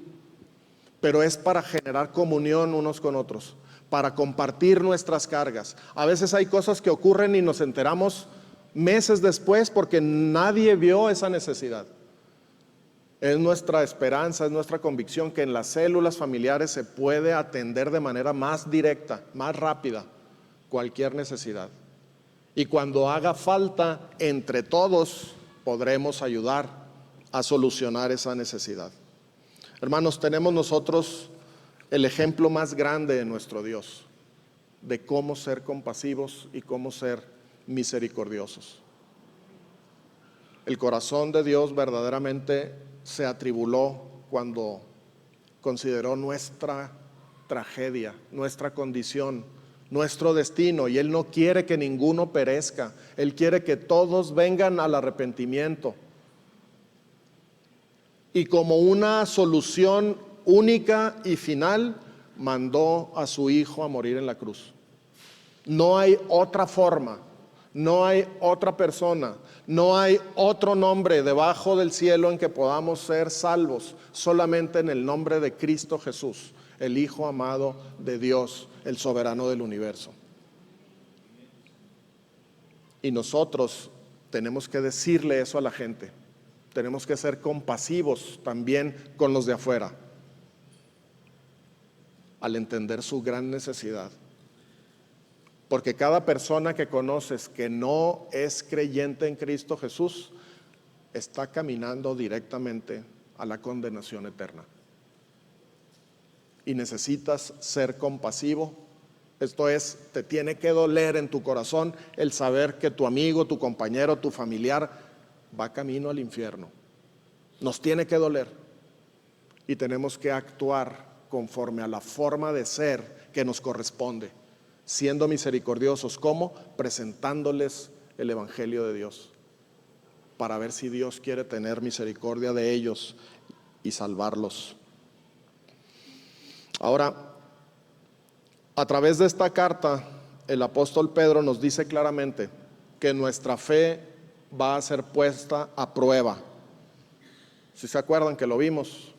pero es para generar comunión unos con otros, para compartir nuestras cargas. A veces hay cosas que ocurren y nos enteramos meses después porque nadie vio esa necesidad. Es nuestra esperanza, es nuestra convicción que en las células familiares se puede atender de manera más directa, más rápida, cualquier necesidad. Y cuando haga falta, entre todos podremos ayudar a solucionar esa necesidad. Hermanos, tenemos nosotros el ejemplo más grande de nuestro Dios, de cómo ser compasivos y cómo ser misericordiosos. El corazón de Dios verdaderamente se atribuló cuando consideró nuestra tragedia, nuestra condición, nuestro destino, y Él no quiere que ninguno perezca. Él quiere que todos vengan al arrepentimiento. Y como una solución única y final, mandó a su Hijo a morir en la cruz. No hay otra forma, no hay otra persona, no hay otro nombre debajo del cielo en que podamos ser salvos, solamente en el nombre de Cristo Jesús, el Hijo amado de Dios, el soberano del universo. Y nosotros tenemos que decirle eso a la gente. Tenemos que ser compasivos también con los de afuera, al entender su gran necesidad. Porque cada persona que conoces que no es creyente en Cristo Jesús está caminando directamente a la condenación eterna. Y necesitas ser compasivo. Esto es, te tiene que doler en tu corazón el saber que tu amigo, tu compañero, tu familiar va camino al infierno. Nos tiene que doler. Y tenemos que actuar conforme a la forma de ser que nos corresponde, siendo misericordiosos. ¿Cómo? Presentándoles el Evangelio de Dios, para ver si Dios quiere tener misericordia de ellos y salvarlos. Ahora, a través de esta carta, el apóstol Pedro nos dice claramente que nuestra fe va a ser puesta a prueba. Si se acuerdan que lo vimos,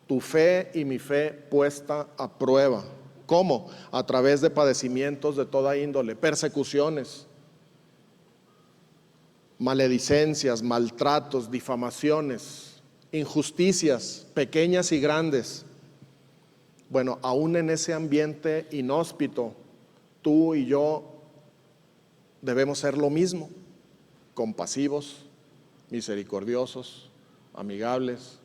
tu fe y mi fe puesta a prueba. ¿Cómo? A través de padecimientos de toda índole, persecuciones, maledicencias, maltratos, difamaciones, injusticias, pequeñas y grandes. Bueno, aún en ese ambiente inhóspito, tú y yo debemos ser lo mismo, compasivos, misericordiosos, amigables.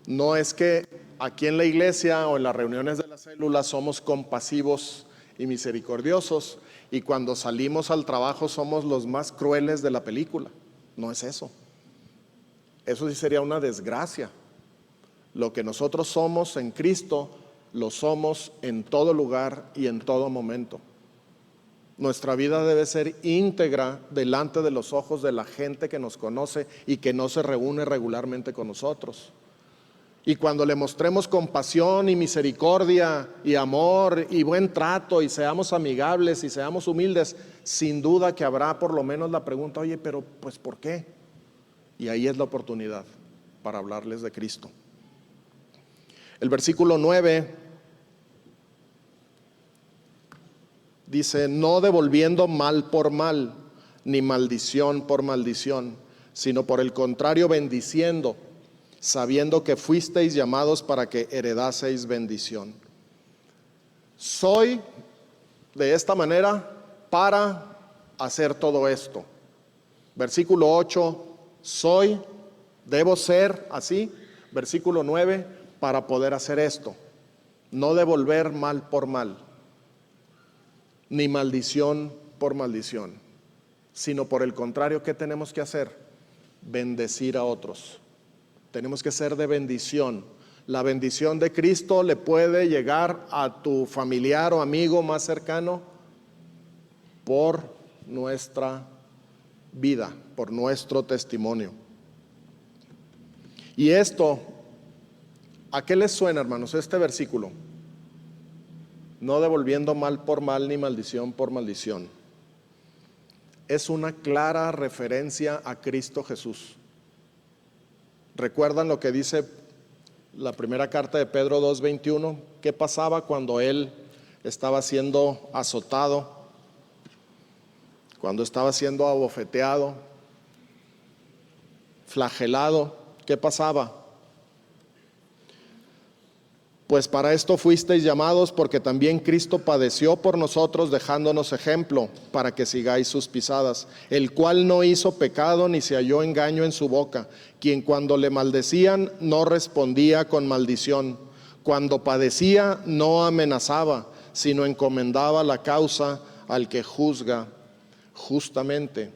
No es que aquí en la iglesia o en las reuniones de la célula somos compasivos y misericordiosos y cuando salimos al trabajo somos los más crueles de la película. No es eso. Eso sí sería una desgracia. Lo que nosotros somos en Cristo, lo somos en todo lugar y en todo momento. Nuestra vida debe ser íntegra delante de los ojos de la gente que nos conoce y que no se reúne regularmente con nosotros. Y cuando le mostremos compasión y misericordia y amor y buen trato y seamos amigables y seamos humildes, sin duda que habrá por lo menos la pregunta, oye, pero pues ¿por qué? Y ahí es la oportunidad para hablarles de Cristo. El versículo 9 dice, no devolviendo mal por mal, ni maldición por maldición, sino por el contrario bendiciendo, sabiendo que fuisteis llamados para que heredaseis bendición. Soy de esta manera para hacer todo esto. Versículo 8, soy, debo ser así. Versículo 9, para poder hacer esto, no devolver mal por mal, ni maldición por maldición, sino por el contrario, ¿qué tenemos que hacer? Bendecir a otros. Tenemos que ser de bendición. La bendición de Cristo le puede llegar a tu familiar o amigo más cercano por nuestra vida, por nuestro testimonio. Y esto, ¿a qué les suena, hermanos, este versículo? No devolviendo mal por mal ni maldición por maldición. Es una clara referencia a Cristo Jesús. ¿Recuerdan lo que dice la primera carta de Pedro 2:21? ¿Qué pasaba cuando él estaba siendo azotado? Cuando estaba siendo abofeteado, flagelado, ¿qué pasaba? Pues para esto fuisteis llamados, porque también Cristo padeció por nosotros, dejándonos ejemplo, para que sigáis sus pisadas, el cual no hizo pecado ni se halló engaño en su boca, quien cuando le maldecían no respondía con maldición, cuando padecía no amenazaba, sino encomendaba la causa al que juzga justamente,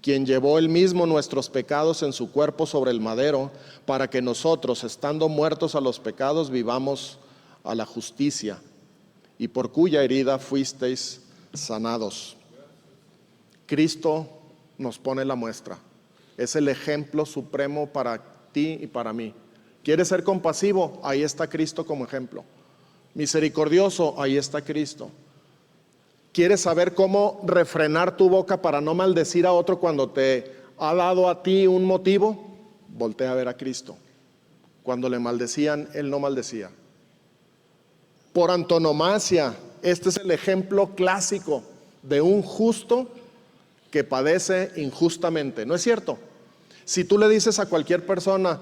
quien llevó él mismo nuestros pecados en su cuerpo sobre el madero, para que nosotros, estando muertos a los pecados, vivamos a la justicia, y por cuya herida fuisteis sanados. Cristo nos pone la muestra. Es el ejemplo supremo para ti y para mí. ¿Quieres ser compasivo? Ahí está Cristo como ejemplo. Misericordioso, ahí está Cristo. ¿Quieres saber cómo refrenar tu boca para no maldecir a otro cuando te ha dado a ti un motivo? Voltea a ver a Cristo. Cuando le maldecían, Él no maldecía. Por antonomasia, este es el ejemplo clásico de un justo que padece injustamente. ¿No es cierto? Si tú le dices a cualquier persona,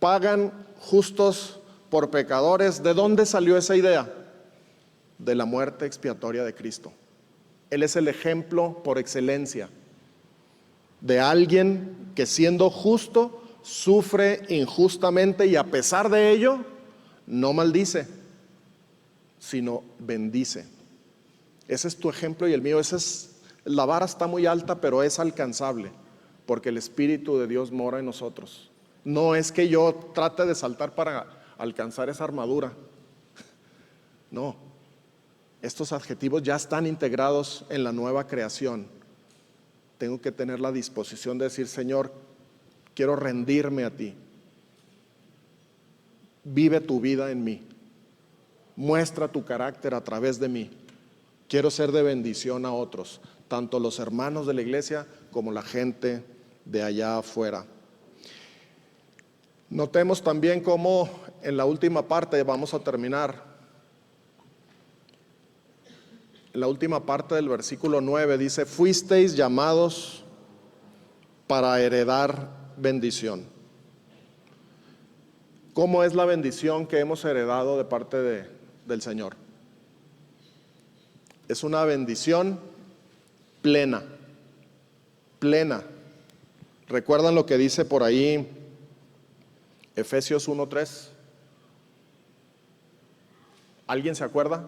pagan justos por pecadores, ¿de dónde salió esa idea? De la muerte expiatoria de Cristo. Él es el ejemplo por excelencia de alguien que, siendo justo, sufre injustamente y a pesar de ello no maldice, sino bendice. Ese es tu ejemplo y el mío. La vara está muy alta, pero es alcanzable porque el Espíritu de Dios mora en nosotros. No es que yo trate de saltar para alcanzar esa armadura. No. Estos adjetivos ya están integrados en la nueva creación. Tengo que tener la disposición de decir, Señor, quiero rendirme a ti. Vive tu vida en mí. Muestra tu carácter a través de mí. Quiero ser de bendición a otros, tanto los hermanos de la iglesia como la gente de allá afuera. Notemos también cómo en la última parte, vamos a terminar, en la última parte del versículo 9 dice, fuisteis llamados para heredar bendición. ¿Cómo es la bendición que hemos heredado de parte del Señor? Es una bendición plena, plena. ¿Recuerdan lo que dice por ahí Efesios 1:3? ¿Alguien se acuerda?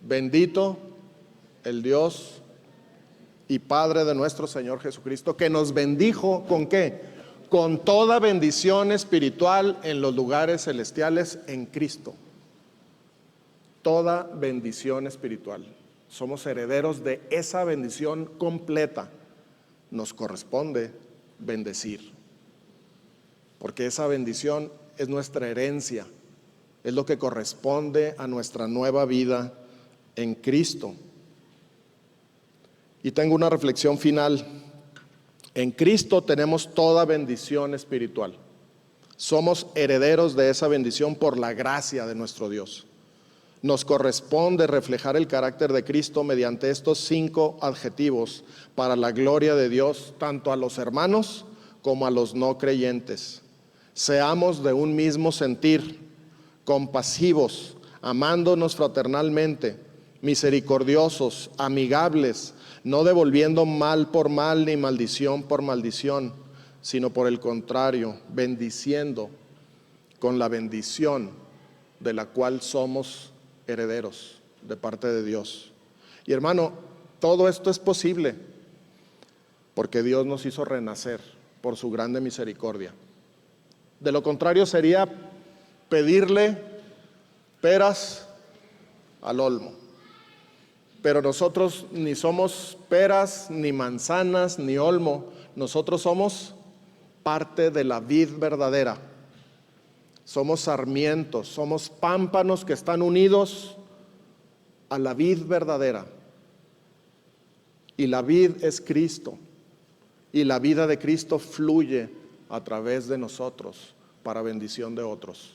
Bendito el Dios y Padre de nuestro Señor Jesucristo, que nos bendijo ¿con qué? Con toda bendición espiritual en los lugares celestiales en Cristo. Toda bendición espiritual. Somos herederos de esa bendición completa. Nos corresponde bendecir, porque esa bendición es nuestra herencia, es lo que corresponde a nuestra nueva vida en Cristo. Y tengo una reflexión final. En Cristo tenemos toda bendición espiritual. Somos herederos de esa bendición por la gracia de nuestro Dios. Nos corresponde reflejar el carácter de Cristo mediante estos 5 adjetivos para la gloria de Dios, tanto a los hermanos como a los no creyentes. Seamos de un mismo sentir, compasivos, amándonos fraternalmente, misericordiosos, amigables, no devolviendo mal por mal ni maldición por maldición, sino por el contrario, bendiciendo con la bendición de la cual somos herederos de parte de Dios. Y hermano, todo esto es posible porque Dios nos hizo renacer por su grande misericordia. De lo contrario sería pedirle peras al olmo. Pero nosotros ni somos peras, ni manzanas, ni olmo. Nosotros somos parte de la vid verdadera. Somos sarmientos, somos pámpanos que están unidos a la vid verdadera. Y la vid es Cristo. Y la vida de Cristo fluye a través de nosotros para bendición de otros.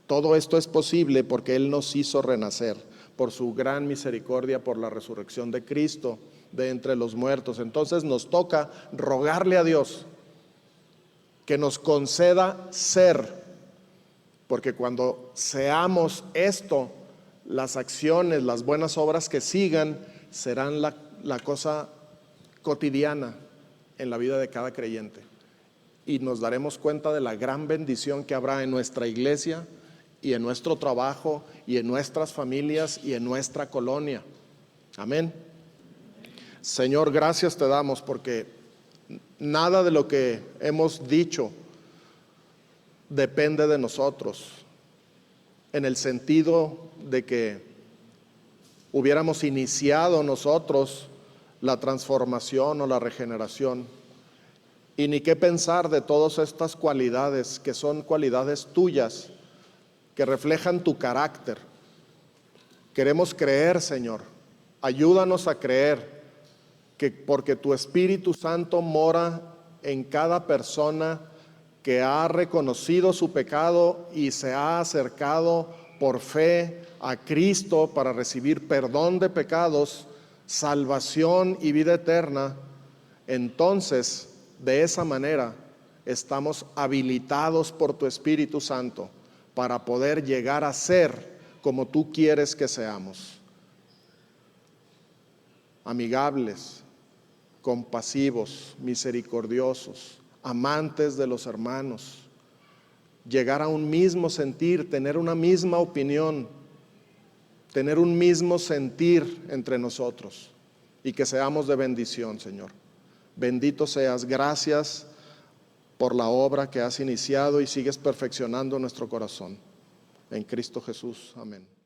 Todo esto es posible porque Él nos hizo renacer por su gran misericordia, por la resurrección de Cristo de entre los muertos. Entonces nos toca rogarle a Dios que nos conceda ser porque cuando seamos esto, las acciones, las buenas obras que sigan serán la cosa cotidiana en la vida de cada creyente. Y nos daremos cuenta de la gran bendición que habrá en nuestra iglesia y en nuestro trabajo y en nuestras familias y en nuestra colonia. Amén. Señor, gracias te damos porque nada de lo que hemos dicho depende de nosotros, en el sentido de que hubiéramos iniciado nosotros la transformación o la regeneración. Y ni qué pensar de todas estas cualidades que son cualidades tuyas, que reflejan tu carácter. Queremos creer, Señor. Ayúdanos a creer que porque tu Espíritu Santo mora en cada persona que ha reconocido su pecado y se ha acercado por fe a Cristo para recibir perdón de pecados, salvación y vida eterna, entonces de esa manera estamos habilitados por tu Espíritu Santo para poder llegar a ser como tú quieres que seamos. Amigables, compasivos, misericordiosos, amantes de los hermanos, llegar a un mismo sentir, tener una misma opinión, tener un mismo sentir entre nosotros y que seamos de bendición, Señor. Bendito seas, gracias por la obra que has iniciado y sigues perfeccionando nuestro corazón. En Cristo Jesús, amén.